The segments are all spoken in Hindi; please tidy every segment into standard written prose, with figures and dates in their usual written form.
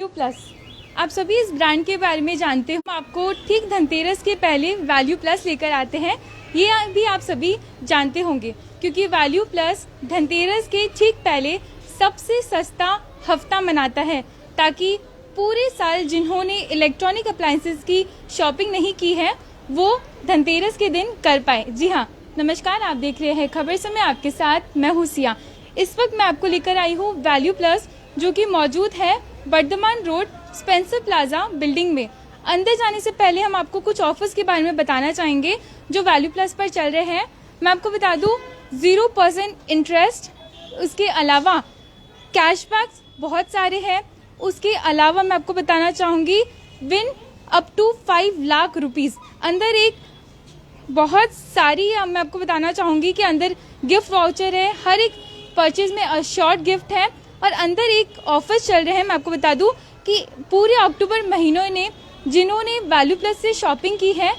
प्लस, आप सभी इस ब्रांड के बारे में जानते हो। हम आपको ठीक धनतेरस के पहले वैल्यू प्लस लेकर आते हैं। ये भी आप सभी जानते होंगे क्योंकि वैल्यू प्लस धनतेरस के ठीक पहले सबसे सस्ता हफ्ता मनाता है ताकि पूरे साल जिन्होंने इलेक्ट्रॉनिक अप्लायंसेस की शॉपिंग नहीं की है वो धनतेरस के दिन कर पाए। जी हाँ, नमस्कार, आप देख रहे हैं खबर समय, आपके साथ मैं हूँ सिया। इस वक्त मैं आपको लेकर आई हूँ वैल्यू प्लस, जो कि मौजूद है Bardhaman road Spencer plaza building में। अंदर जाने से पहले हम आपको कुछ ऑफर्स के बारे में बताना चाहेंगे जो वैल्यू प्लस पर चल रहे हैं। मैं आपको बता दूं 0% इंटरेस्ट, उसके अलावा कैशबैक्स बहुत सारे हैं। उसके अलावा मैं आपको बताना चाहूंगी win up to 5 lakh rupees. अंदर एक बहुत सारी मैं आपको बताना चाहूंगी कि अंदर गिफ्ट वाउचर है, हर एक परचेज में शॉर्ट गिफ्ट है और अंदर एक ऑफर चल रहे हैं। मैं आपको बता दूं कि पूरे अक्टूबर महीनों ने जिन्होंने वैल्यू प्लस से शॉपिंग की है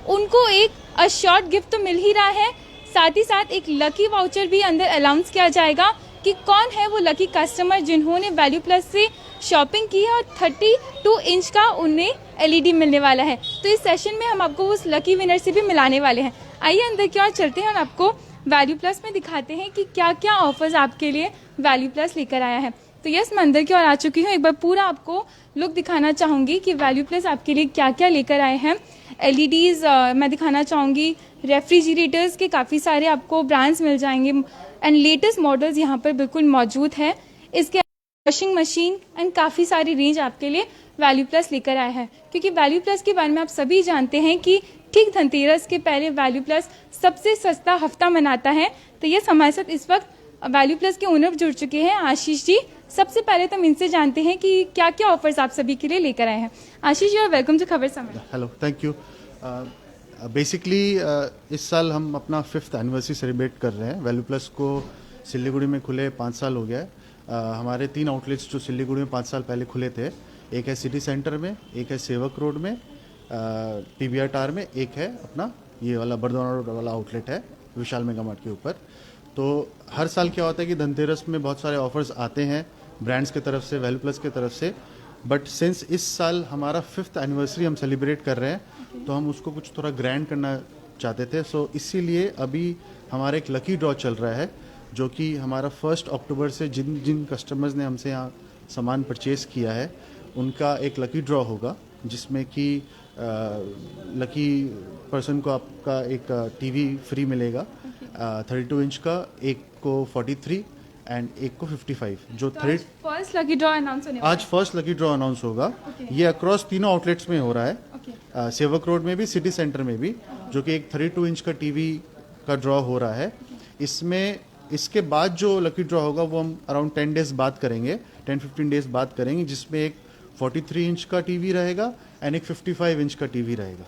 उनको एक शॉर्ट गिफ्ट तो मिल ही रहा है, साथ ही साथ एक लकी वाउचर भी अंदर अनाउंस किया जाएगा कि कौन है वो लकी कस्टमर जिन्होंने वैल्यू प्लस से शॉपिंग की है और 32 इंच का उन्हें एलईडी मिलने वाला है। तो इस सेशन में हम आपको उस लकी विनर से भी मिलाने वाले हैं। आइए अंदर की ओर चलते हैं और आपको वैल्यू प्लस में दिखाते हैं कि क्या क्या ऑफर्स आपके लिए वैल्यू प्लस लेकर आया है। तो यस, मैं अंदर की ओर आ चुकी हूँ। एक बार पूरा आपको लुक दिखाना चाहूंगी कि वैल्यू प्लस आपके लिए क्या क्या लेकर आए हैं। एलईडीज मैं दिखाना चाहूंगी, रेफ्रिजरेटर्स के काफ़ी सारे आपको ब्रांड्स मिल जाएंगे एंड लेटेस्ट मॉडल्स यहाँ पर बिल्कुल मौजूद है। इसके वॉशिंग मशीन एंड काफ़ी सारी रेंज आपके लिए वैल्यू प्लस लेकर आया है क्योंकि वैल्यू प्लस के बारे में आप सभी जानते हैं कि ठीक धनतेरस के पहले वैल्यू प्लस सबसे सस्ता हफ्ता मनाता है। तो ये हमारे साथ इस वक्त वैल्यू प्लस के ओनर जुड़ चुके हैं, आशीष जी। सबसे पहले तो हम इनसे जानते हैं कि क्या क्या ऑफर्स आप सभी के लिए लेकर आए हैं। आशीष जी, और वेलकम टू खबर समय। Hello, thank you. बेसिकली इस साल हम अपना 5th एनिवर्सरी सेलिब्रेट कर रहे हैं। वैल्यू प्लस को सिलीगुड़ी में खुले 5 साल हो गया है। हमारे 3 आउटलेट्स जो सिलीगुड़ी में 5 साल पहले खुले थे, एक है सिटी सेंटर में, एक है सेवक रोड में, पीवीआर टावर में, एक है अपना ये वाला बर्धमान रोड वाला आउटलेट है विशाल मेगा मार्ट के ऊपर। तो हर साल क्या होता है कि धनतेरस में बहुत सारे ऑफर्स आते हैं ब्रांड्स की तरफ से, वैल्यू प्लस की तरफ से। बट सिंस इस साल हमारा 5th एनिवर्सरी हम सेलिब्रेट कर रहे हैं तो हम उसको कुछ थोड़ा ग्रैंड करना चाहते थे। सो इसीलिए अभी हमारा एक लकी ड्रॉ चल रहा है जो कि हमारा 1 अक्टूबर से जिन जिन कस्टमर्स ने हमसे यहाँ सामान परचेज़ किया है उनका एक लकी ड्रॉ होगा जिसमें कि लकी पर्सन को आपका एक टीवी फ्री मिलेगा 32 इंच का, एक को 43 एंड एक को 55। जो फर्स्ट लकी ड्रॉ अनाउंस होने आज फर्स्ट लकी ड्रॉ अनाउंस होगा। ये अक्रॉस तीनों आउटलेट्स में हो रहा है, सेवक रोड में भी, सिटी सेंटर में भी, जो कि एक 32 इंच का टीवी का ड्रॉ हो रहा है। इसमें इसके बाद जो लकी ड्रॉ होगा वो हम अराउंड 10 डेज बाद करेंगे, 10-15 डेज बाद करेंगे, जिसमें एक 43 इंच का टीवी रहेगा एंड एक 55 इंच का टीवी रहेगा।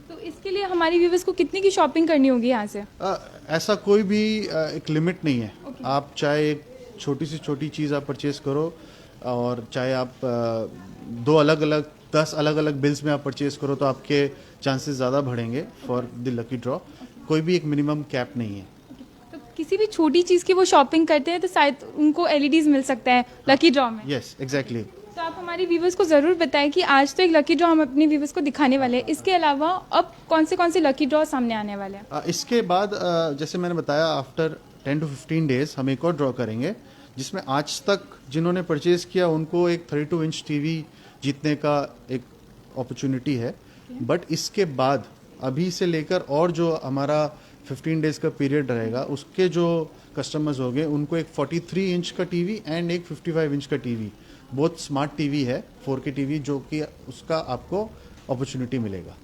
तो इसके लिए हमारी व्यूवर्स को कितने की शॉपिंग करनी होगी यहाँ से? ऐसा कोई भी एक लिमिट नहीं है। आप चाहे एक छोटी से छोटी चीज़ आप परचेज करो और चाहे आप 2 अलग अलग 10 अलग अलग बिल्स में आप परचेज करो तो आपके चांसेस ज़्यादा बढ़ेंगे फॉर द लकी ड्रॉ। कोई भी एक मिनिमम कैप नहीं है। तो किसी भी छोटी चीज़ की वो शॉपिंग करते हैं तो शायद उनको एलईडीज मिल सकता है लकी ड्रॉ में। Yes, exactly. तो आप हमारी व्यूवर्स को ज़रूर बताएं कि आज तो एक लकी ड्रॉ हम अपने व्यूवर्स को दिखाने वाले हैं, इसके अलावा अब कौन से लकी ड्रॉ सामने आने वाले हैं? इसके बाद जैसे मैंने बताया आफ्टर 10 to 15 डेज हम एक और ड्रॉ करेंगे जिसमें आज तक जिन्होंने परचेज किया उनको एक 32 इंच टीवी जीतने का एक अपॉर्चुनिटी है। बट इसके बाद अभी से लेकर और जो हमारा 15 डेज का पीरियड रहेगा उसके जो कस्टमर्स होंगे उनको एक 43 इंच का टीवी एंड एक 55 इंच का टीवी, बहुत स्मार्ट टीवी है, 4K टीवी, जो कि उसका आपको अपॉर्चुनिटी मिलेगा।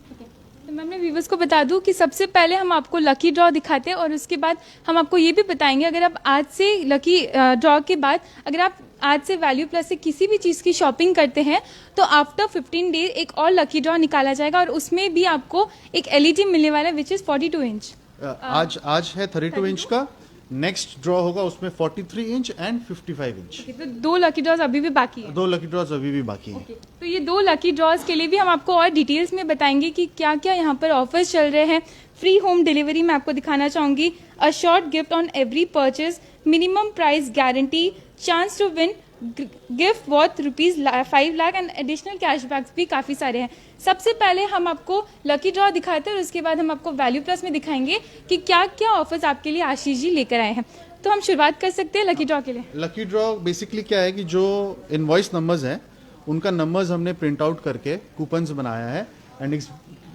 तो मैं अपने व्यूवर्स को बता दूं कि सबसे पहले हम आपको लकी ड्रॉ दिखाते हैं और उसके बाद हम आपको ये भी बताएंगे अगर आप आज से लकी ड्रॉ के बाद अगर आप आज से वैल्यू प्लस से किसी भी चीज़ की शॉपिंग करते हैं तो आफ्टर 15 डेज एक और लकी ड्रॉ निकाला जाएगा और उसमें भी आपको एक एलईडी मिलने वाला है विच इज़ 42 इंच। आज है 32 इंच का, नेक्स्ट ड्रॉ होगा उसमें 43 इंच एंड 55 इंच। तो 2 लकी ड्रॉज अभी भी बाकी है। 2 लकी ड्रॉज अभी भी बाकी हैं। तो ये 2 लकी ड्रॉज के लिए भी हम आपको और डिटेल्स में बताएंगे कि क्या क्या यहाँ पर ऑफर्स चल रहे हैं। फ्री होम डिलीवरी मैं आपको दिखाना चाहूंगी, a short gift on every purchase, minimum price guarantee, chance to win gift worth ₹5 lakh and additional cashbacks भी काफ़ी सारे हैं। सबसे पहले हम आपको लकी ड्रॉ दिखाते हैं और उसके बाद हम आपको वैल्यू प्लस में दिखाएंगे कि क्या क्या ऑफर्स आपके लिए आशीष जी लेकर आए हैं। तो हम शुरुआत कर सकते हैं लकी ड्रॉ के लिए। लकी ड्रॉ बेसिकली क्या है कि जो इनवॉइस नंबर्स हैं उनका नंबर्स हमने प्रिंट आउट करके कूपन्स बनाया है एंड इस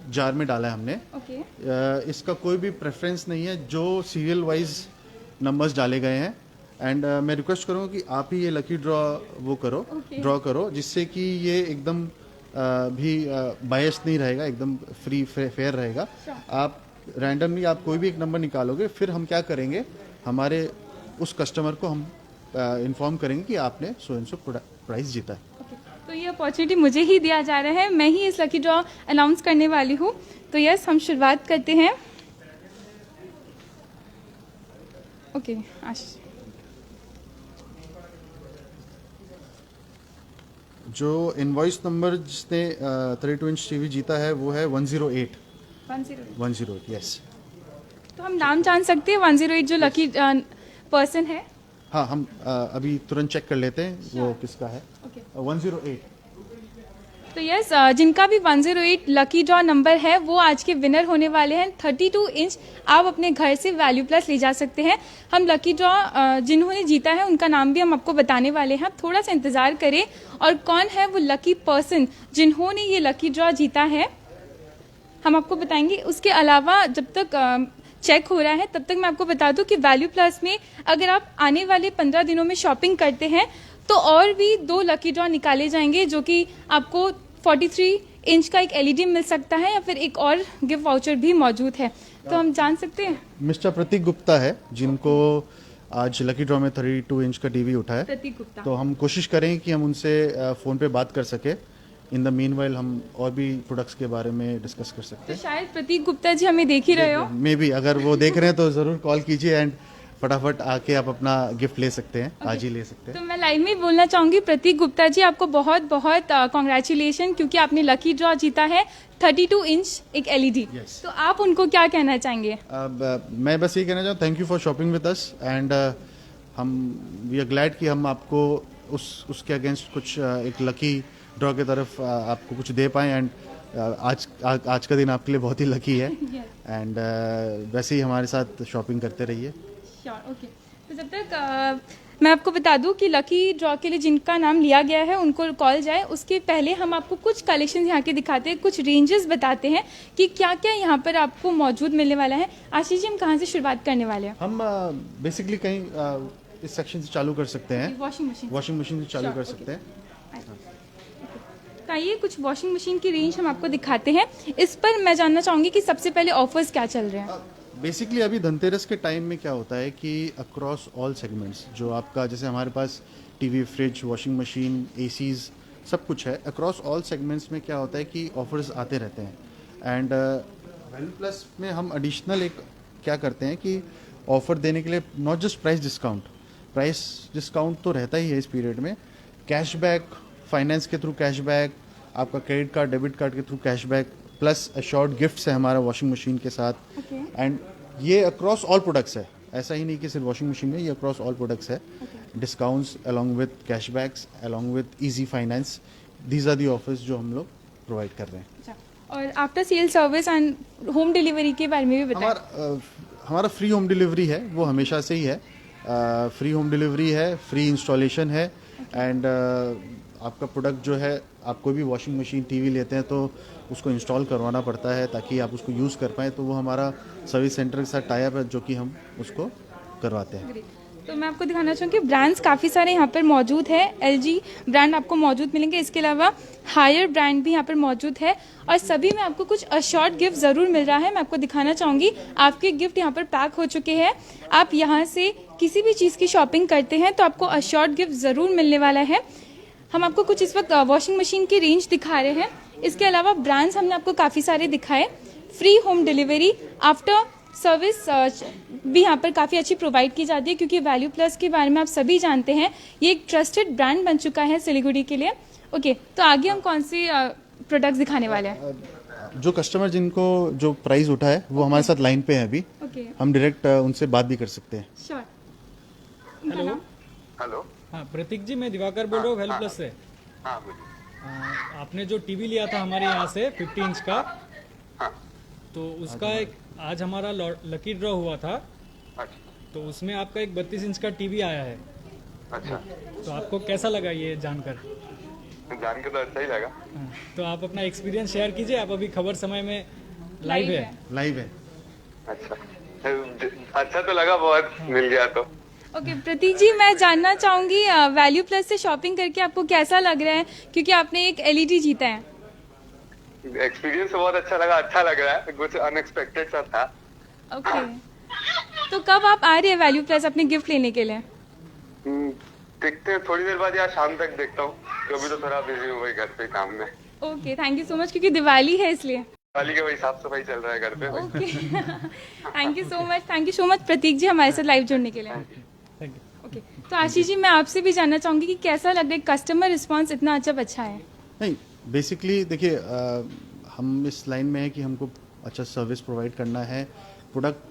जार में डाला है हमने। ओके। इसका कोई भी प्रेफरेंस नहीं है, जो सीरियल वाइज नंबर्स डाले गए हैं एंड मैं रिक्वेस्ट करूँगा कि आप ही ये लकी ड्रॉ वो करो, ड्रॉ करो, जिससे कि ये एकदम भी बायस नहीं रहेगा, एकदम फ्री फेयर रहेगा। आप रैंडमली आप कोई भी एक नंबर निकालोगे, फिर हम क्या करेंगे, हमारे उस कस्टमर को हम इन्फॉर्म करेंगे कि आपने सो एंड सो प्राइस जीता है। तो ये अपॉर्चुनिटी मुझे ही दिया जा रहा है, मैं ही इस लकी ड्रॉ अनाउंस करने वाली हूँ। तो यस, हम शुरुआत करते हैं। ओके आशीष। जो इनवॉइस नंबर जिसने 32 इंच टीवी जीता है वो है 108। 108 यस। तो हम नाम जान सकते हैं 108 जो लकी पर्सन है? हाँ, हम अभी तुरंत चेक कर लेते हैं वो किसका है। ओके। 108। तो यस, जिनका भी 108 लकी ड्रॉ नंबर है वो आज के विनर होने वाले हैं। 32 इंच आप अपने घर से वैल्यू प्लस ले जा सकते हैं। हम लकी ड्रॉ जिन्होंने जीता है उनका नाम भी हम आपको बताने वाले हैं, आप थोड़ा सा इंतज़ार करें। और कौन है वो लकी पर्सन जिन्होंने ये लकी ड्रॉ जीता है हम आपको बताएंगे। उसके अलावा जब तक चेक हो रहा है तब तक मैं आपको बता दूं कि वैल्यू प्लस में अगर आप आने वाले 15 दिनों में शॉपिंग करते हैं तो और भी 2 लकी ड्रॉ निकाले जाएंगे, जो कि आपको 43 इंच का एक एलईडी मिल सकता है या फिर एक और गिफ्ट वाउचर भी मौजूद है। तो हम जान सकते हैं मिस्टर प्रतीक गुप्ता है जिनको आज लकी ड्रॉ में 32 इंच का टीवी उठा है। प्रतीक गुप्ता। तो हम कोशिश करें कि हम उनसे फ़ोन पे बात कर सके। इन द मीनवाइल हम और भी प्रोडक्ट्स के बारे में डिस्कस कर सकते तो हैं। शायद प्रतीक गुप्ता जी हमें देख ही रहे हो। मे बी अगर वो देख रहे हैं तो ज़रूर कॉल कीजिए एंड फटाफट आके आप अपना गिफ्ट ले सकते हैं। आज ही ले सकते हैं। तो मैं लाइव में बोलना चाहूंगी प्रतीक गुप्ता जी, आपको बहुत बहुत कॉन्ग्रेचुलेशन, क्योंकि आपने लकी ड्रॉ जीता है 32 इंच एक एलईडी। तो आप उनको क्या कहना चाहेंगे? मैं बस ये कहना चाहूँ, thank you for shopping with us and हम वी आर ग्लैड कि हम आपको उसके अगेंस्ट कुछ एक लकी ड्रॉ की तरफ आपको कुछ दे पाएँ एंड आज का दिन आपके लिए बहुत ही लकी है एंड वैसे ही हमारे साथ शॉपिंग करते रहिए। ओके। तो जब तक मैं आपको बता दूं कि लकी ड्रॉ के लिए जिनका नाम लिया गया है उनको कॉल जाए, उसके पहले हम आपको कुछ कलेक्शन यहाँ के दिखाते हैं, कुछ रेंजेस बताते हैं कि क्या क्या यहाँ पर आपको मौजूद मिलने वाला है। आशीष जी, हम कहाँ से शुरुआत करने वाले हैं? हम बेसिकली कहीं इस सेक्शन से चालू कर सकते हैं। वॉशिंग मशीन से चालू कर सकते हैं। तो आइए कुछ वॉशिंग मशीन की रेंज हम आपको दिखाते हैं। इस पर मैं जानना चाहूँगी कि सबसे पहले ऑफर्स क्या चल रहे हैं। बेसिकली अभी धनतेरस के टाइम में क्या होता है कि अक्रॉस ऑल सेगमेंट्स जो आपका, जैसे हमारे पास TV, fridge, washing machine, ACs सब कुछ है। अक्रॉस ऑल सेगमेंट्स में क्या होता है कि ऑफर्स आते रहते हैं एंड वैल्यू प्लस में हम एडिशनल एक क्या करते हैं कि ऑफर देने के लिए नॉट जस्ट प्राइस डिस्काउंट तो रहता ही है इस पीरियड में, कैशबैक, फाइनेंस के थ्रू कैशबैक, आपका क्रेडिट कार्ड, डेबिट कार्ड के थ्रू कैशबैक, प्लस अशॉर्ड गिफ्ट्स है हमारा वॉशिंग मशीन के साथ एंड ये अक्रॉस ऑल प्रोडक्ट्स है। ऐसा ही नहीं कि सिर्फ वॉशिंग मशीन में, ये अक्रॉस ऑल प्रोडक्ट्स है। Discounts along with cashbacks, along with easy finance, these are the offers जो हम लोग प्रोवाइड कर रहे हैं। और after sale service and home delivery के बारे में भी बताएं। हमारा फ्री होम डिलीवरी है, वो हमेशा से ही है। फ्री होम डिलीवरी है, फ्री इंस्टॉलेशन है एंड आपका प्रोडक्ट जो है, आप कोई भी वॉशिंग मशीन, टीवी लेते हैं तो उसको इंस्टॉल करवाना पड़ता है ताकि आप उसको यूज़ कर पाएँ, तो वो हमारा सर्विस सेंटर के साथ टाई अप है जो कि हम उसको करवाते हैं। तो मैं आपको दिखाना चाहूँगी ब्रांड्स काफ़ी सारे यहाँ पर मौजूद है। LG ब्रांड आपको मौजूद मिलेंगे, इसके अलावा हायर ब्रांड भी यहाँ पर मौजूद है और सभी में आपको कुछ अशॉर्ट गिफ्ट ज़रूर मिल रहा है। मैं आपको दिखाना चाहूँगी, आपके गिफ्ट यहाँ पर पैक हो चुके हैं। आप यहाँ से किसी भी चीज़ की शॉपिंग करते हैं तो आपको अशॉर्ट गिफ्ट ज़रूर मिलने वाला है। हम आपको कुछ इस वक्त वॉशिंग मशीन की रेंज दिखा रहे हैं। इसके अलावा ब्रांड्स हमने आपको काफ़ी सारे दिखाए। Free home delivery, after service भी यहाँ पर काफ़ी अच्छी प्रोवाइड की जाती है, क्योंकि वैल्यू प्लस के बारे में आप सभी जानते हैं, ये एक ट्रस्टेड ब्रांड बन चुका है सिलीगुड़ी के लिए। ओके, तो आगे हम कौन से प्रोडक्ट्स दिखाने वाले हैं? जो कस्टमर जिनको जो प्राइस उठा है वो हमारे साथ लाइन पे है अभी। हम डायरेक्ट उनसे बात भी कर सकते हैं। श्योर। हेलो। हाँ प्रतीक जी, मैं दिवाकर बोल रहा हूँ वैल्यू प्लस से। हाँ बोलिए। आपने जो टीवी लिया था हमारे यहाँ से 50 इंच का, हाँ। तो उसका एक आज हमारा लकी ड्रॉ हुआ था, अच्छा। तो उसमें आपका एक 32 इंच का टीवी आया है। अच्छा, तो आपको कैसा लगा ये जानकर? जान के तो अच्छा ही लगा। हाँ, तो आप अपना एक्सपीरियंस शेयर कीजिए। आप अभी खबर समय में लाइव है। लाइव है। अच्छा, अच्छा तो लगा बहुत, मिल गया तो। ओके प्रतीक जी, मैं जानना चाहूंगी वैल्यू प्लस से शॉपिंग करके आपको कैसा लग रहा है, क्योंकि आपने एक एलईडी जीता है। एक्सपीरियंस बहुत अच्छा लग रहा है, कुछ अनएक्सपेक्टेड सा था। ओके, तो कब आप आ रहे हैं वैल्यू प्लस अपने गिफ्ट लेने के लिए? देखते हैं थोड़ी देर बाद या शाम तक देखता हूँ, तो अभी तो थोड़ा बिजी हूँ वही घर पे काम में। Okay, thank you so much, क्योंकि दिवाली है इसलिए। दिवाली के वही साफ सफाई चल रहा है घर पे। Okay thank you so much Prateek ji हमारे साथ लाइव जुड़ने के लिए। Thank you. ओके, तो आशीष जी, मैं आपसे भी जानना चाहूंगी कि कैसा लग रहा है, कस्टमर रिस्पांस इतना अच्छा है। नहीं, बेसिकली देखिए, हम इस लाइन में है कि हमको अच्छा सर्विस प्रोवाइड करना है। प्रोडक्ट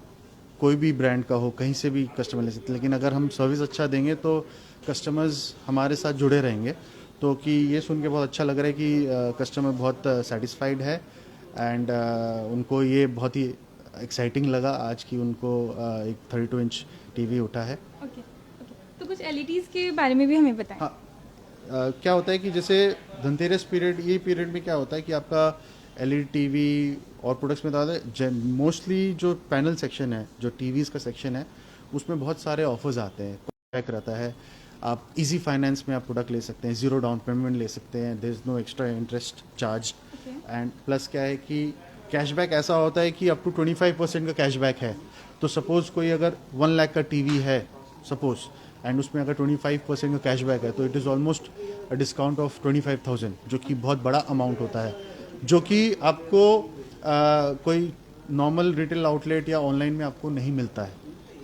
कोई भी ब्रांड का हो, कहीं से भी कस्टमर ले सकते हैं, लेकिन अगर हम सर्विस अच्छा देंगे तो कस्टमर्स हमारे साथ जुड़े रहेंगे। तो कि ये सुन के बहुत अच्छा लग रहा है कि कस्टमर बहुत सेटिस्फाइड है, एंड उनको ये बहुत ही एक्साइटिंग लगा आज कि उनको एक 32 इंच टीवी उठा है। ओके, तो कुछ एलईडीज के बारे में भी हमें बताएं। हाँ, क्या होता है कि जैसे धनतेरस पीरियड, ये पीरियड में क्या होता है कि आपका एलईडी टीवी और प्रोडक्ट्स में तो मोस्टली जो पैनल सेक्शन है, जो टीवीज़ का सेक्शन है, उसमें बहुत सारे ऑफर्स आते हैं, कैशबैक रहता है। आप इजी फाइनेंस में आप प्रोडक्ट ले सकते हैं, ज़ीरो डाउन पेमेंट ले सकते हैं, there is no extra interest charge. And plus क्या है कि कैशबैक ऐसा होता है कि अप टू 25% का कैशबैक है। तो सपोज़ कोई अगर 1 लाख का टीवी है सपोज़, एंड उसमें अगर 25% का कैशबैक है, तो it is almost a discount of 25,000, जो कि बहुत बड़ा अमाउंट होता है, जो कि आपको कोई नॉर्मल रिटेल आउटलेट या ऑनलाइन में आपको नहीं मिलता है।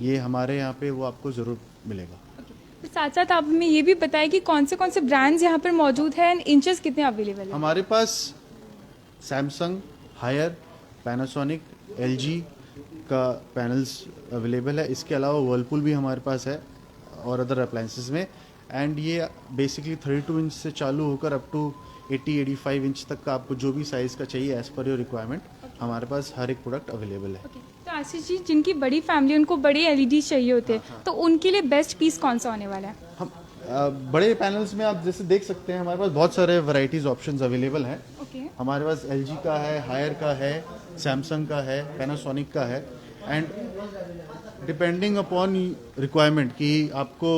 ये हमारे यहाँ पे वो आपको ज़रूर मिलेगा। तो साथ साथ आप हमें ये भी बताएं कि कौन से ब्रांड्स यहाँ पर मौजूद हैं, इंचेस कितने अवेलेबल हैं? हमारे पास सैमसंग, हायर, पैनासोनिक, एलजी का पैनल्स अवेलेबल है। इसके अलावा वर्लपूल भी हमारे पास है और अदर अप्लायंसेस में। एंड ये बेसिकली 32 इंच से चालू होकर अप टू 80-85 इंच तक का आपको जो भी साइज़ का चाहिए एज़ पर योर रिक्वायरमेंट, हमारे पास हर एक प्रोडक्ट अवेलेबल है। ओके, तो आशीष जी, जिनकी बड़ी फैमिली, उनको बड़े एलईडी चाहिए होते हैं, तो उनके लिए बेस्ट पीस कौन सा होने वाला है? हम बड़े पैनल्स में आप जैसे देख सकते हैं, हमारे पास बहुत सारे वैरायटीज़ ऑप्शंस अवेलेबल हैं। ओके, हमारे पास एलजी का है, हायर का है, सैमसंग का है, पैनासोनिक का है। एंड डिपेंडिंग अपॉन रिक्वायरमेंट कि आपको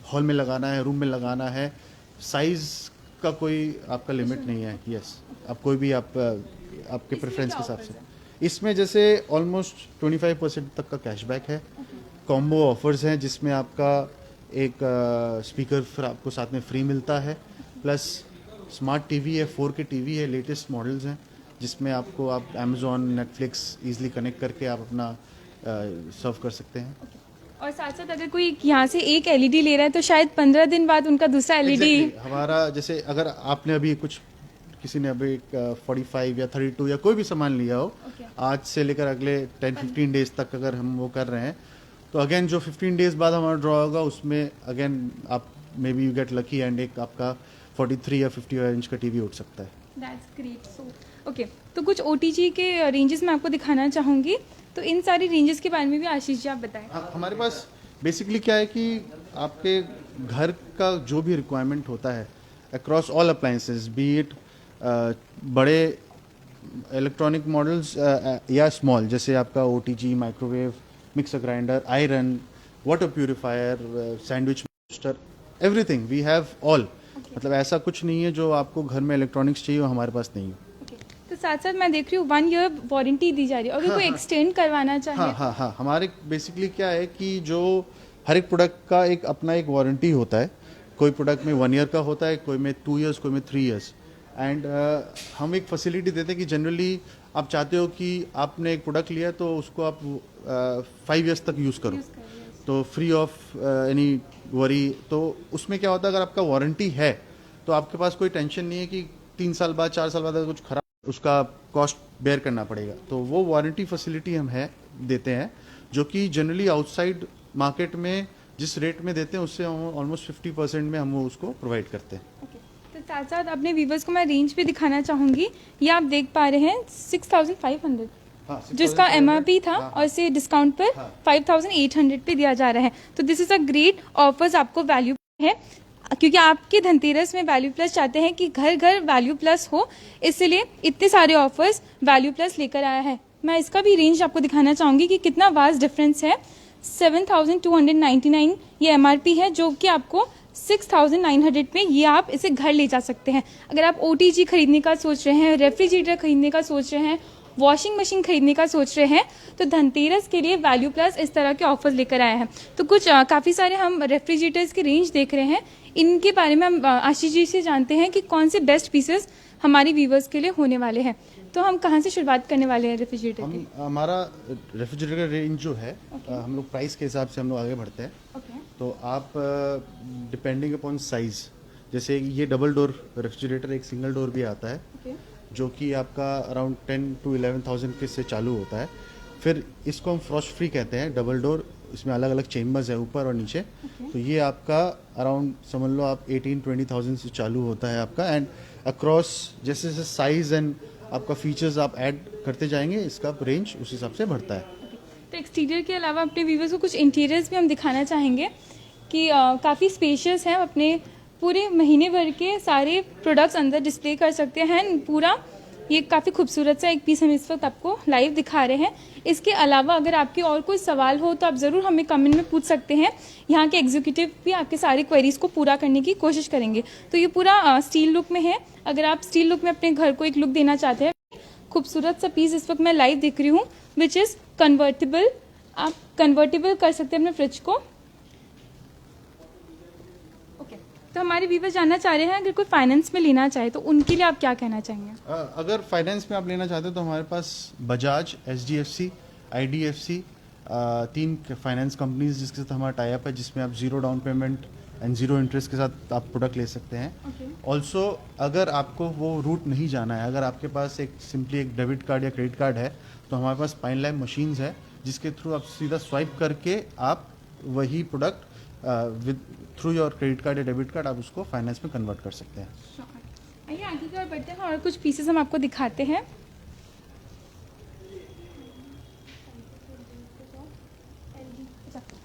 हॉल में लगाना है, रूम में लगाना है, साइज़ का कोई आपका लिमिट नहीं है। यस, आप कोई भी आपके प्रेफरेंस के हिसाब से। इसमें जैसे ऑलमोस्ट 25% तक का कैशबैक है। कॉम्बो ऑफर्स हैं जिसमें आपका एक स्पीकर फिर आपको साथ में फ्री मिलता है, प्लस स्मार्ट टीवी है, 4K टीवी है, लेटेस्ट मॉडल्स हैं जिसमें आपको आप अमेजोन, नेटफ्लिक्स ईजिली कनेक्ट करके आप अपना सर्व कर सकते हैं। और साथ साथ अगर कोई यहाँ से एक एलईडी ले रहा है तो शायद 15 दिन बाद उनका दूसरा एलईडी Exactly. हमारा जैसे अगर आपने अभी कुछ किसी ने अभी 45 या 32 या कोई भी सामान लिया हो, आज से लेकर अगले 10-15 डेज तक अगर हम वो कर रहे हैं, तो अगेन जो 15 डेज बाद हमारा ड्रॉ होगा उसमें अगेन आप may be you get lucky and एक आपका 43 या 50 इंच का टीवी उठ सकता है। That's great. सो ओके, तो कुछ ओटीजी के रेंजेस मैं आपको दिखाना चाहूँगी, तो इन सारी रेंजेस के बारे में भी आशीष जी आप बताएं। हमारे पास बेसिकली क्या है कि आपके घर का जो भी रिक्वायरमेंट होता है across all appliances, be it बड़े इलेक्ट्रॉनिक मॉडल्स या स्मॉल, जैसे आपका OTG, microwave, mixer grinder, iron, water purifier, sandwich master, everything we have all. मतलब ऐसा कुछ नहीं है जो आपको घर में इलेक्ट्रॉनिक्स चाहिए वो हमारे पास नहीं है। तो साथ साथ मैं देख रही हूँ 1 ईयर वारंटी दी जा रही है, अगर कोई एक्सटेंड करवाना चाहे। हाँ, हमारे बेसिकली क्या है कि जो हर एक प्रोडक्ट का एक अपना एक वारंटी होता है। कोई प्रोडक्ट में 1 ईयर का होता है, कोई में 2 ईयर्स, कोई में 3 ईयर्स। एंड हम एक फैसिलिटी देते हैं कि जनरली आप चाहते हो कि आपने एक प्रोडक्ट लिया तो उसको आप 5 ईयर्स तक यूज़ करो, तो फ्री ऑफ एनी वरी। तो उसमें क्या होता है, अगर आपका वारंटी है तो आपके पास कोई टेंशन नहीं है कि 3 साल बाद, 4 साल बाद अगर कुछ खराब, उसका कॉस्ट बेयर करना पड़ेगा। तो वो वारंटी फैसिलिटी हम देते हैं, जो कि जनरली आउटसाइड मार्केट में जिस रेट में देते हैं उससे हम ऑलमोस्ट 50% में हम वो उसको प्रोवाइड करते हैं। ओके, तो साथ साथ अपने व्यूवर्स को मैं रेंज भी दिखाना चाहूँगी। ये आप देख पा रहे हैं 6500 हाँ, जिसका 6500 MRP था हाँ, और इसे डिस्काउंट पर हाँ। 5800 पे दिया जा रहा है। तो this is a great offers आपको वैल्यू है, क्योंकि आपके धनतेरस में वैल्यू प्लस चाहते हैं कि घर घर वैल्यू प्लस हो, इसलिए इतने सारे ऑफर्स वैल्यू प्लस लेकर आया है। मैं इसका भी रेंज आपको दिखाना चाहूँगी कि कितना वास्ट डिफरेंस है। 7299 ये MRP है, जो कि आपको 6900 में ये आप इसे घर ले जा सकते हैं। अगर आप OTG खरीदने का सोच रहे हैं, रेफ्रिजरेटर खरीदने का सोच रहे हैं, वॉशिंग मशीन खरीदने का सोच रहे हैं, तो धनतेरस के लिए वैल्यू प्लस इस तरह के ऑफर्स लेकर आया है। तो कुछ काफ़ी सारे हम रेफ्रिजरेटर्स की रेंज देख रहे हैं। इनके बारे में हम आशीष जी से जानते हैं कि कौन से बेस्ट पीसेस हमारे व्यूवर्स के लिए होने वाले हैं। तो हम कहाँ से शुरुआत करने वाले हैं रेफ्रिजरेटर की? हमारा रेफ्रिजरेटर रेंज जो है हम लोग प्राइस के हिसाब से हम लोग आगे बढ़ते हैं। ओके, तो आप डिपेंडिंग अपॉन साइज, जैसे ये डबल डोर रेफ्रिजरेटर, एक सिंगल डोर भी आता है ओके, जो कि आपका अराउंड 10 to 11,000 के से चालू होता है। फिर इसको हम फ्रॉस्ट फ्री कहते हैं, डबल डोर, इसमें अलग अलग चेम्बर्स है ऊपर और नीचे। तो ये आपका अराउंड समझ लो आप 18-20,000 से चालू होता है आपका। एंड अक्रॉस जैसे जैसे साइज एंड आपका फीचर्स आप ऐड करते जाएंगे, इसका रेंज उस हिसाब से बढ़ता है। तो एक्सटीरियर के अलावा अपने व्यूवर्स को कुछ इंटीरियर्स भी हम दिखाना चाहेंगे कि काफ़ी स्पेशियस है। अपने पूरे महीने भर के सारे प्रोडक्ट्स अंदर डिस्प्ले कर सकते हैं। पूरा ये काफ़ी खूबसूरत सा एक पीस हम इस वक्त आपको लाइव दिखा रहे हैं। इसके अलावा अगर आपके और कोई सवाल हो तो आप ज़रूर हमें कमेंट में पूछ सकते हैं। यहाँ के एग्जीक्यूटिव भी आपके सारे क्वेरीज को पूरा करने की कोशिश करेंगे। तो ये पूरा स्टील लुक में है। अगर आप स्टील लुक में अपने घर को एक लुक देना चाहते हैं, खूबसूरत सा पीस इस वक्त मैं लाइव देख रही हूँ, विच इज़ कन्वर्टेबल। आप कन्वर्टेबल कर सकते हैं अपने फ्रिज को। ओके, तो हमारे व्यूवर जानना चाह रहे हैं अगर कोई फाइनेंस में लेना चाहे तो उनके लिए आप क्या कहना चाहेंगे? अगर फाइनेंस में आप लेना चाहते हो तो हमारे पास Bajaj, SDFC, IDFC 3 finance companies जिसके साथ हमारा टाई अप है, जिसमें आप 0 डाउन पेमेंट एंड 0 इंटरेस्ट के साथ आप प्रोडक्ट ले सकते हैं। ऑल्सो अगर आपको वो रूट नहीं जाना है, अगर आपके पास एक सिंपली एक डेबिट कार्ड या क्रेडिट कार्ड है, तो हमारे पास पाइन लाइम मशीन्स है जिसके थ्रू आप सीधा स्वाइप करके आप वही product with through your credit card या डेबिट कार्ड आप उसको फाइनेंस में कन्वर्ट कर सकते हैं। आइए आगे की ओर बढ़ते हैं और कुछ पीसेस हम आपको दिखाते हैं।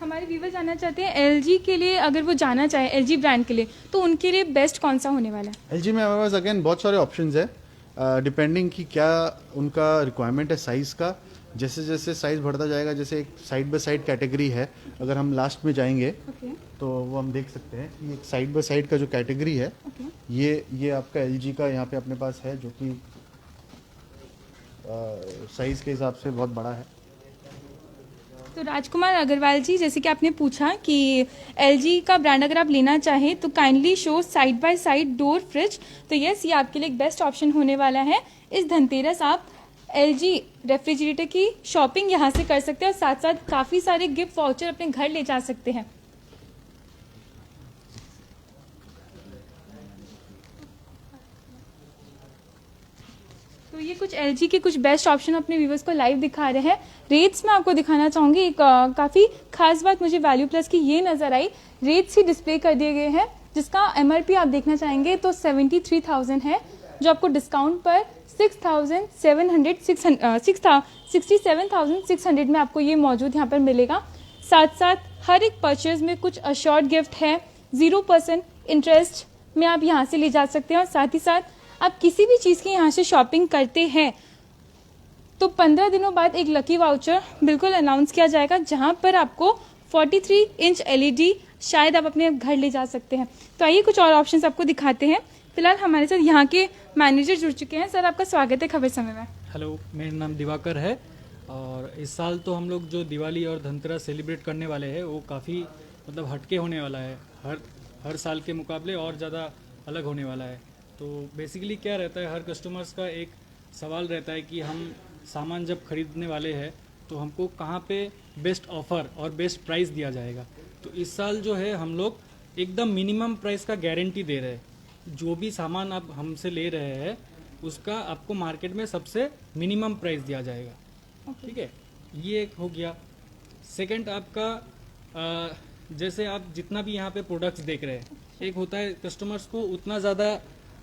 हमारे व्यूवर जानना चाहते हैं LG के लिए, अगर वो जाना चाहे LG ब्रांड के लिए, तो उनके लिए बेस्ट कौन सा होने वाला है? LG में हमारे पास अगेन बहुत सारे ऑप्शंस है, डिपेंडिंग कि क्या उनका रिक्वायरमेंट है साइज़ का। जैसे जैसे साइज़ बढ़ता जाएगा, जैसे एक साइड बाय साइड कैटेगरी है, अगर हम लास्ट में जाएंगे ओके, तो वो हम देख सकते हैं कि एक साइड बाय साइड का जो कैटेगरी है, ओके, ये आपका LG का यहाँ पे अपने पास है, जो कि साइज़ के हिसाब से बहुत बड़ा है। तो राजकुमार अग्रवाल जी, जैसे कि आपने पूछा कि LG का ब्रांड अगर आप लेना चाहें तो kindly show side by side door fridge. तो यस, ये आपके लिए एक बेस्ट ऑप्शन होने वाला है। इस धनतेरस आप LG रेफ्रिजरेटर की शॉपिंग यहाँ से कर सकते हैं और साथ साथ काफ़ी सारे गिफ्ट वाउचर अपने घर ले जा सकते हैं। तो ये कुछ LG के कुछ बेस्ट ऑप्शन अपने व्यूवर्स को लाइव दिखा रहे हैं। रेट्स में आपको दिखाना चाहूँगी। एक काफ़ी खास बात मुझे वैल्यू प्लस की ये नज़र आई, रेट्स ही डिस्प्ले कर दिए गए हैं, जिसका MRP आप देखना चाहेंगे तो 73,000 है, जो आपको डिस्काउंट पर 67,600 में आपको ये मौजूद यहाँ पर मिलेगा। साथ साथ हर एक परचेज में कुछ अश्योर्ड गिफ्ट है, 0% इंटरेस्ट में आप यहाँ से ले जा सकते हैं। और साथ ही साथ आप किसी भी चीज़ की यहाँ से शॉपिंग करते हैं तो 15 दिनों बाद एक लकी वाउचर बिल्कुल अनाउंस किया जाएगा, जहाँ पर आपको 43 इंच LED शायद आप अपने घर ले जा सकते हैं। तो आइए कुछ और ऑप्शंस आपको दिखाते हैं। फिलहाल हमारे साथ यहाँ के मैनेजर जुड़ चुके हैं। सर, आपका स्वागत है खबर समय में। हेलो, मेरा नाम दिवाकर है और इस साल तो हम लोग जो दिवाली और धनतेरस सेलिब्रेट करने वाले हैं वो काफ़ी मतलब हटके होने वाला है, हर साल के मुकाबले और ज़्यादा अलग होने वाला है। तो बेसिकली क्या रहता है, हर कस्टमर्स का एक सवाल रहता है कि हम सामान जब खरीदने वाले हैं तो हमको कहाँ पे बेस्ट ऑफ़र और बेस्ट प्राइस दिया जाएगा। तो इस साल जो है हम लोग एकदम मिनिमम प्राइस का गारंटी दे रहे हैं। जो भी सामान आप हमसे ले रहे हैं उसका आपको मार्केट में सबसे मिनिमम प्राइस दिया जाएगा। ठीक है, ये एक हो गया। सेकंड आपका जैसे आप जितना भी यहाँ पे प्रोडक्ट्स देख रहे हैं, एक होता है कस्टमर्स को उतना ज़्यादा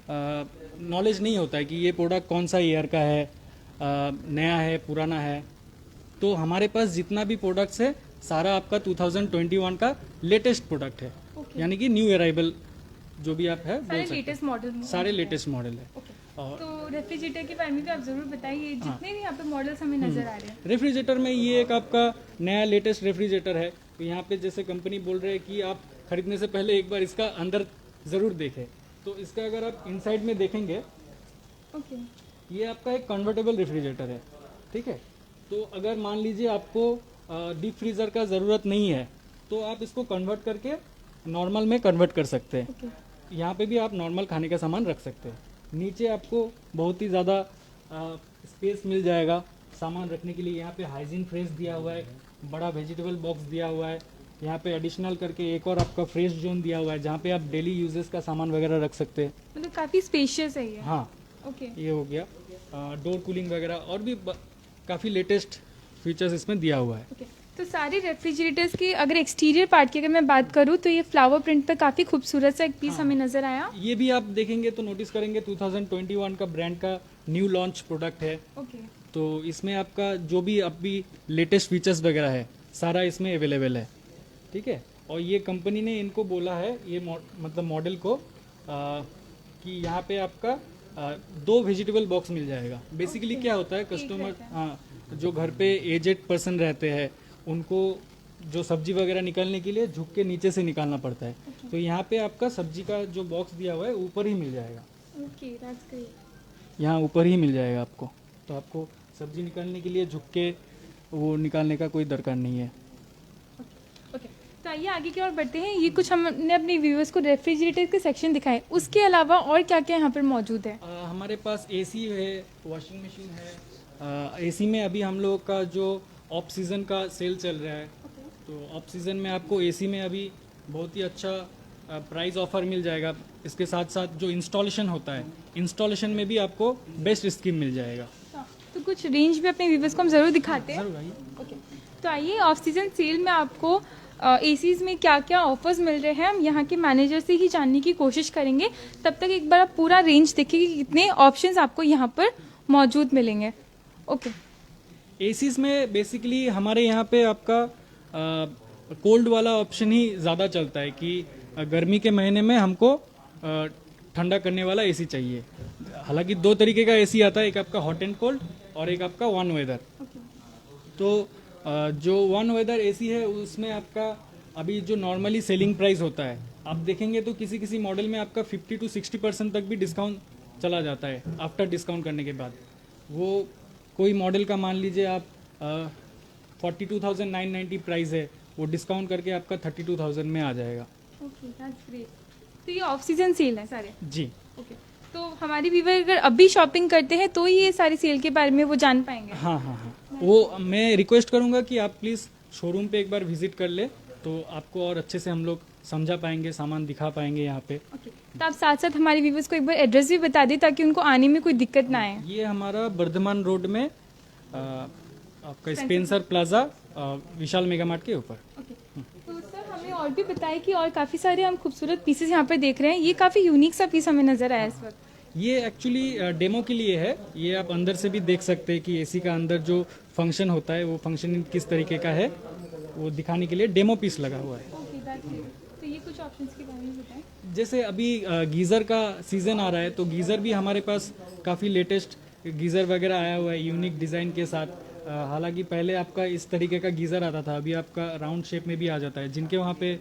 नॉलेज नहीं होता है कि ये प्रोडक्ट कौन सा ईयर का है, नया है, पुराना है। तो हमारे पास जितना भी प्रोडक्ट्स है सारा आपका 2021 का लेटेस्ट प्रोडक्ट है, यानी कि न्यू अराइवल जो भी आप है बोल सकते लेटेस्ट मॉडल हैं, सारे लेटेस्ट मॉडल है। और तो रेफ्रिजरेटर के बारे में भी आप जरूर बताइए, जितने भी यहाँ पे मॉडल्स हमें नजर आ रहे हैं। रेफ्रिजरेटर में ये एक आपका नया लेटेस्ट रेफ्रिजरेटर है। तो यहाँ पे जैसे कंपनी बोल रहे हैं कि आप खरीदने से पहले एक बार इसका अंदर ज़रूर देखें। तो इसका अगर आप इनसाइड में देखेंगे, ओके, ये आपका एक कन्वर्टेबल रेफ्रिजरेटर है, ठीक है। तो अगर मान लीजिए आपको डीप फ्रीज़र का ज़रूरत नहीं है तो आप इसको कन्वर्ट करके नॉर्मल में कन्वर्ट कर सकते हैं। यहाँ पे भी आप नॉर्मल खाने का सामान रख सकते हैं। नीचे आपको बहुत ही ज़्यादा स्पेस मिल जाएगा सामान रखने के लिए। यहाँ पे हाइजीन फ्रेश दिया हुआ है, बड़ा वेजिटेबल बॉक्स दिया हुआ है। यहाँ पे एडिशनल करके एक और आपका फ्रेश जोन दिया हुआ है जहाँ पे आप डेली यूजेस का सामान वगैरह रख सकते हैं। मतलब काफी स्पेशियस है ये। हाँ, ओके, ये हो गया। डोर कूलिंग वगैरह और भी काफ़ी लेटेस्ट फीचर्स इसमें दिया हुआ है। ओके। तो सारे रेफ्रिजरेटर्स की अगर एक्सटीरियर पार्ट की अगर मैं बात करूँ तो ये फ्लावर प्रिंट पे काफी खूबसूरत सा एक पीस हमें नजर आया। ये भी आप देखेंगे तो नोटिस करेंगे 2021 का ब्रांड का न्यू लॉन्च प्रोडक्ट है। ओके, तो इसमें आपका जो भी अभी लेटेस्ट फीचर्स वगैरह है सारा इसमें अवेलेबल है, ठीक है। और ये कंपनी ने इनको बोला है, ये मतलब मॉडल को कि यहाँ पे आपका 2 वेजिटेबल बॉक्स मिल जाएगा। बेसिकली क्या होता है, कस्टमर जो घर पे एजेड पर्सन रहते हैं उनको जो सब्जी वगैरह निकालने के लिए झुक के नीचे से निकालना पड़ता है। तो यहाँ पे आपका सब्जी का जो बॉक्स दिया हुआ है ऊपर ही मिल जाएगा। Okay, that's great. यहाँ ऊपर ही मिल जाएगा आपको, तो आपको सब्जी निकालने के लिए झुक के वो निकालने का कोई दरकार नहीं है। ओके, तो आइए आगे की ओर बढ़ते हैं। ये कुछ हमने अपने व्यूअर्स को रेफ्रिजरेटर के सेक्शन दिखाए, उसके अलावा और क्या क्या यहाँ पर मौजूद है? हमारे पास एसी है, वॉशिंग मशीन है। एसी में अभी हम लोग का जो ऑफ सीज़न का सेल चल रहा है, तो ऑफ सीज़न में आपको एसी में अभी बहुत ही अच्छा प्राइस ऑफर मिल जाएगा। इसके साथ साथ जो इंस्टॉलेशन होता है, इंस्टॉलेशन में भी आपको बेस्ट स्कीम मिल जाएगा। तो कुछ रेंज भी अपने व्यूअर्स को हम ज़रूर दिखाते हैं। जरूर आइए। ओके, तो आइए ऑफ सीजन सेल में आपको एसीज में क्या क्या ऑफर्स मिल रहे हैं हम यहाँ के मैनेजर से ही जानने की कोशिश करेंगे। तब तक एक बार आप पूरा रेंज देखिए कि कितने ऑप्शंस आपको यहाँ पर मौजूद मिलेंगे। ओके, एसीज में बेसिकली हमारे यहाँ पे आपका कोल्ड वाला ऑप्शन ही ज़्यादा चलता है कि गर्मी के महीने में हमको ठंडा करने वाला एसी चाहिए। हालांकि 2 तरीके का एसी आता है, एक आपका हॉट एंड कोल्ड और एक आपका वन वेदर। तो जो वन वेदर एसी है उसमें आपका अभी जो नॉर्मली सेलिंग प्राइस होता है, आप देखेंगे तो किसी किसी मॉडल में आपका 50 to 60% तक भी डिस्काउंट चला जाता है आफ्टर डिस्काउंट करने के बाद। वो कोई मॉडल का मान लीजिए आप 42,990 प्राइस है, वो डिस्काउंट करके आपका 32,000 में आ जाएगा। Okay, that's great. तो ये ऑफ सीजन सेल है सारे? जी। ओके, तो हमारी व्यूवर अगर अभी शॉपिंग करते हैं तो ये सारी सेल के बारे में वो जान पाएंगे? हाँ हाँ हाँ, वो मैं रिक्वेस्ट करूँगा कि आप प्लीज़ शोरूम पे एक बार विजिट कर ले, तो आपको और अच्छे से हम लोग समझा पाएंगे, सामान दिखा पाएंगे यहाँ पे। ओके, तो आप साथ साथ हमारे व्यूवर्स को एक बार एड्रेस भी बता दें ताकि उनको आने में कोई दिक्कत ना आए। ये हमारा बर्धमान रोड में आपका स्पेंसर प्लाजा विशाल मेगा मार्ट के ऊपर। ओके, तो सर हमें और भी बताएं कि और काफ़ी सारे हम खूबसूरत पीसेस यहाँ पर देख रहे हैं। ये काफ़ी यूनिक सा पीस हमें नज़र आया इस वक्त। ये एक्चुअली डेमो के लिए है। ये आप अंदर से भी देख सकते हैं कि एसी का अंदर जो फंक्शन होता है वो फंक्शन किस तरीके का है, वो दिखाने के लिए डेमो पीस लगा हुआ है। Okay, that's great. तो ये कुछ ऑप्शंस के बारे में बताएं। जैसे अभी गीज़र का सीज़न आ रहा है, तो गीज़र भी हमारे पास काफ़ी लेटेस्ट गीज़र वगैरह आया हुआ है यूनिक डिज़ाइन के साथ। हालांकि पहले आपका इस तरीके का गीज़र आता था, अभी आपका राउंड शेप में भी आ जाता है, जिनके वहाँ पे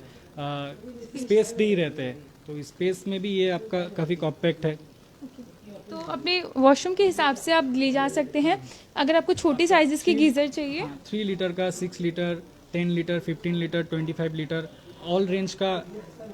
स्पेस नहीं रहते हैं, तो स्पेस में भी ये आपका काफ़ी कॉम्पैक्ट है। तो अपने वॉशरूम के हिसाब से आप ले जा सकते हैं। अगर आपको छोटे साइजेस के गीज़र चाहिए, 3 लीटर का, 6 litre, 10 litre, 15 litre, 25 litre, all range का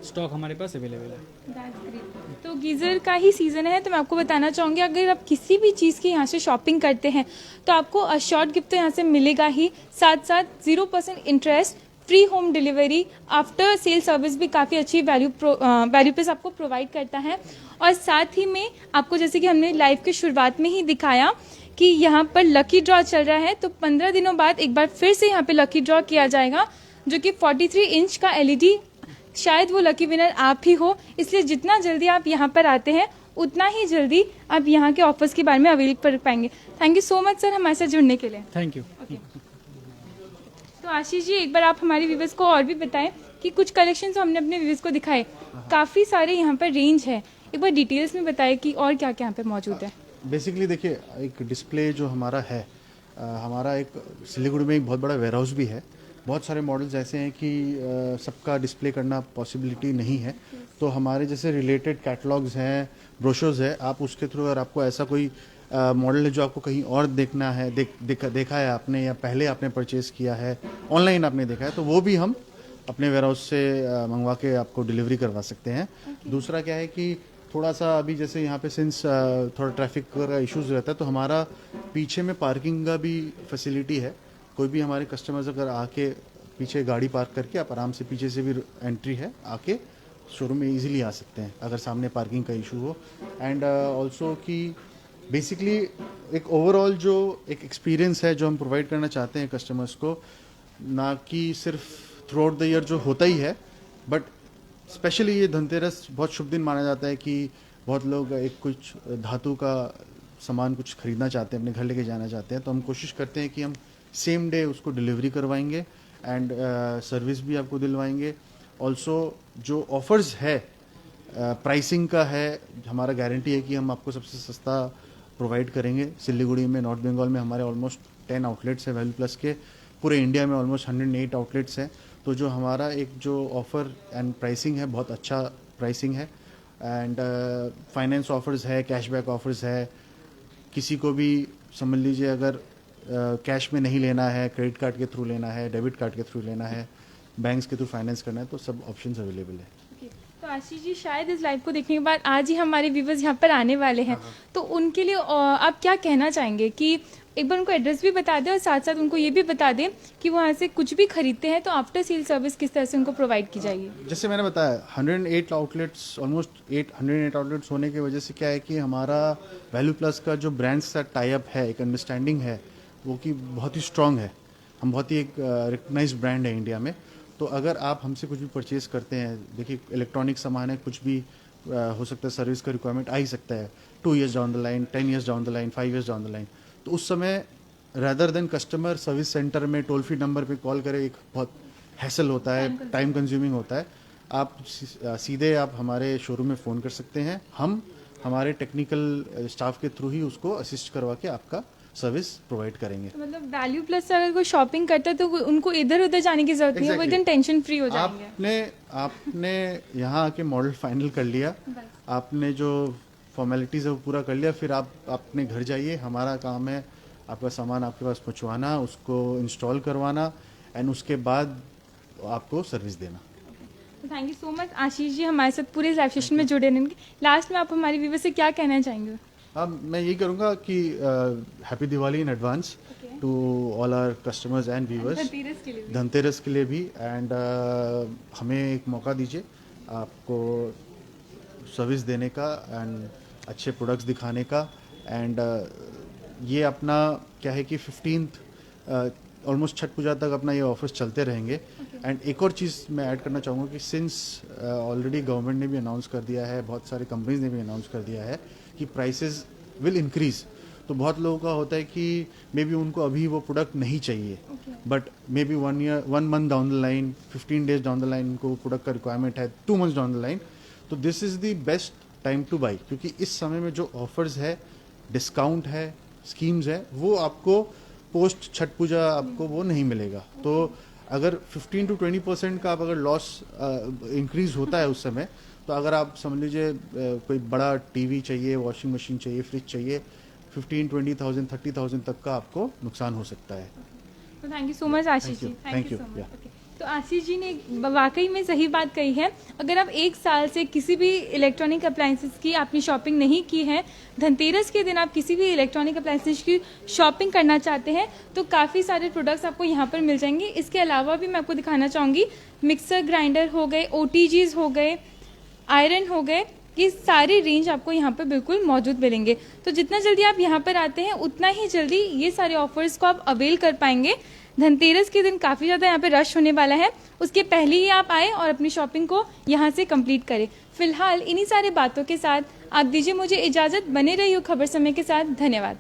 स्टॉक हमारे पास अवेलेबल है। That's great। तो गीज़र का ही सीज़न है, तो मैं आपको बताना चाहूँगी अगर आप किसी भी चीज़ की यहाँ से शॉपिंग करते हैं तो आपको अशॉर्ट गिफ्ट तो यहाँ से मिलेगा ही, साथ साथ 0% interest, free home delivery, after sale service भी काफ़ी अच्छी वैल्यू पे आपको प्रोवाइड करता है। और साथ ही में आपको जैसे कि हमने लाइव के शुरुआत में ही दिखाया कि यहाँ पर लकी ड्रॉ चल रहा है, तो 15 दिनों बाद एक बार फिर से यहाँ पे लकी ड्रॉ किया जाएगा। जो कि 43 इंच का एलईडी, शायद वो लकी विनर आप ही हो। इसलिए जितना जल्दी आप यहाँ पर आते हैं उतना ही जल्दी आप यहाँ के ऑफर्स के बारे में अवेल कर पाएंगे। Thank you so much sir हमारे साथ जुड़ने के लिए। Thank you. तो आशीष जी, एक बार आप हमारे व्यूवर्स को और भी बताएं कि कुछ कलेक्शंस हमने अपने व्यूवर्स को दिखाए, काफ़ी सारे यहाँ पर रेंज है, एक बार डिटेल्स में बताएं कि और क्या क्या यहाँ पे मौजूद है। बेसिकली देखिए, एक डिस्प्ले जो हमारा है, हमारा एक सिलीगुड़ी में एक बहुत बड़ा वेयर हाउस भी है। बहुत सारे मॉडल्स ऐसे हैं कि सबका डिस्प्ले करना पॉसिबिलिटी नहीं है, तो हमारे जैसे रिलेटेड कैटलॉग्स हैं, ब्रोशर्स है, आप उसके थ्रू अगर आपको ऐसा कोई मॉडल है जो आपको कहीं और देखना है, देखा है आपने, या पहले आपने परचेज किया है, ऑनलाइन आपने देखा है, तो वो भी हम अपने वेयर हाउस से मंगवा के आपको डिलीवरी करवा सकते हैं। दूसरा क्या है कि थोड़ा सा अभी जैसे यहाँ पे सिंस थोड़ा ट्रैफिक का इश्यूज रहता है, तो हमारा पीछे में पार्किंग का भी फैसिलिटी है। कोई भी हमारे कस्टमर्स अगर आके पीछे गाड़ी पार्क करके, आप आराम से पीछे से भी एंट्री है, आके शोरूम में इजीली आ सकते हैं अगर सामने पार्किंग का इशू हो। एंड ऑल्सो कि बेसिकली एक ओवरऑल जो एक एक्सपीरियंस है जो हम प्रोवाइड करना चाहते हैं कस्टमर्स को, ना कि सिर्फ थ्रू आउट द ईयर जो होता ही है, बट स्पेशली ये धनतेरस बहुत शुभ दिन माना जाता है कि बहुत लोग एक कुछ धातु का सामान कुछ खरीदना चाहते हैं, अपने घर लेके जाना चाहते हैं, तो हम कोशिश करते हैं कि हम सेम डे उसको डिलीवरी करवाएंगे एंड सर्विस भी आपको दिलवाएंगे। ऑल्सो जो ऑफर्स है प्राइसिंग का है, हमारा गारंटी है कि हम आपको सबसे सस्ता प्रोवाइड करेंगे। सिलीगुड़ी में, नॉर्थ बंगाल में हमारे ऑलमोस्ट 10 आउटलेट्स हैं वैल्यू प्लस के, पूरे इंडिया में ऑलमोस्ट 108 आउटलेट्स हैं। तो जो हमारा एक जो ऑफ़र एंड प्राइसिंग है, बहुत अच्छा प्राइसिंग है। एंड फाइनेंस ऑफर्स है, कैशबैक ऑफर्स है। किसी को भी समझ लीजिए अगर कैश में नहीं लेना है, क्रेडिट कार्ड के थ्रू लेना है, डेबिट कार्ड के थ्रू लेना है, बैंक्स के थ्रू फाइनेंस करना है, तो सब ऑप्शंस अवेलेबल है। तो आशीष जी, शायद इस लाइव को देखने के बाद आज ही हमारे व्यूवर्स यहाँ पर आने वाले हैं, तो उनके लिए आप क्या कहना चाहेंगे कि एक बार उनको एड्रेस भी बता दें और साथ साथ उनको ये भी बता दें कि वहाँ से कुछ भी खरीदते हैं तो आफ्टर सेल सर्विस किस तरह से उनको प्रोवाइड की जाएगी। जैसे मैंने बताया 108 आउटलेट्स, ऑलमोस्ट 108 आउटलेट्स होने की वजह से क्या है कि हमारा वैल्यू प्लस का जो ब्रांड्स का टाई अप है, एक अंडरस्टैंडिंग है, वो कि बहुत ही स्ट्रांग है। हम बहुत ही एक रिकग्नाइज्ड ब्रांड है इंडिया में। तो अगर आप हमसे कुछ भी परचेज़ करते हैं, देखिए इलेक्ट्रॉनिक सामान है, कुछ भी हो सकता है, सर्विस का रिक्वायरमेंट आ ही सकता है 2 years down the line, 10 years down the line, 5 years down the line, तो उस समय rather than customer service centre में टोल फ्री नंबर पे कॉल करें, एक बहुत हैसल होता है, टाइम कंज्यूमिंग होता है। आप सीधे आप हमारे शोरूम में फ़ोन कर सकते हैं, हम हमारे टेक्निकल स्टाफ के थ्रू ही उसको असिस्ट करवा के आपका सर्विस प्रोवाइड करेंगे। तो मतलब वैल्यू प्लस से अगर कोई शॉपिंग करता है तो उनको इधर उधर जाने की जरूरत नहीं है, वो एकदम टेंशन फ्री हो जाएंगे। आपने यहाँ आके मॉडल फाइनल कर लिया, आपने जो फॉर्मेलिटीज़ है वो पूरा कर लिया, फिर आप अपने घर जाइए। हमारा काम है आपका सामान आपके पास पहुँचवाना, उसको इंस्टॉल करवाना एंड उसके बाद आपको सर्विस देना। Thank you so much Ashish जी, हमारे साथ पूरे लाइव सेशन में जुड़े रहने के। लास्ट में आप हमारे व्यूवर से क्या कहना चाहेंगे? मैं यही करूँगा कि happy Diwali in advance to all our customers and viewers, Dhanteras के लिए भी। एंड हमें एक मौका दीजिए आपको सर्विस देने का एंड अच्छे प्रोडक्ट्स दिखाने का। एंड ये अपना क्या है कि 15th ऑलमोस्ट छठ पूजा तक अपना ये ऑफर्स चलते रहेंगे। एंड एक और चीज़ मैं ऐड करना चाहूँगा कि सिंस ऑलरेडी गवर्नमेंट ने भी अनाउंस कर दिया है, बहुत सारे कंपनीज ने भी अनाउंस कर दिया है कि प्राइसेस विल इंक्रीज, तो बहुत लोगों का होता है कि मे बी उनको अभी वो प्रोडक्ट नहीं चाहिए, but may be 1 month down the line, 15 days down the line उनको वो प्रोडक्ट का रिक्वायरमेंट है, 2 months डाउन द लाइन, तो this is the best time two by. क्योंकि इस समय में जो ऑफर्स है, डिस्काउंट है, स्कीम्स है, वो आपको पोस्ट छठ पूजा आपको वो नहीं मिलेगा। तो अगर 15 to 20% का आप अगर लॉस इंक्रीज होता है उस समय, तो अगर आप समझ लीजिए कोई बड़ा टीवी चाहिए, वॉशिंग मशीन चाहिए, फ्रिज चाहिए, 15-20,000 30,000 तक का आपको नुकसान हो सकता है। तो thank you so much Ashish ji, thank you so much. तो आशीष जी ने वाकई में सही बात कही है। अगर आप एक साल से किसी भी इलेक्ट्रॉनिक अप्लायंसेस की आपने शॉपिंग नहीं की है, धनतेरस के दिन आप किसी भी इलेक्ट्रॉनिक अप्लायंसेस की शॉपिंग करना चाहते हैं, तो काफ़ी सारे प्रोडक्ट्स आपको यहाँ पर मिल जाएंगे। इसके अलावा भी मैं आपको दिखाना चाहूँगी, मिक्सर ग्राइंडर हो गए, OTGs हो गए, आयरन हो गए, ये सारी रेंज आपको यहाँ पर बिल्कुल मौजूद मिलेंगे। तो जितना जल्दी आप यहाँ पर आते हैं उतना ही जल्दी ये सारे ऑफर्स को आप अवेल कर पाएंगे। धनतेरस के दिन काफ़ी ज़्यादा यहाँ पे रश होने वाला है, उसके पहले ही आप आए और अपनी शॉपिंग को यहाँ से कंप्लीट करें। फिलहाल इन्हीं सारे बातों के साथ आप दीजिए मुझे इजाज़त, बने रहिए खबर समय के साथ। धन्यवाद।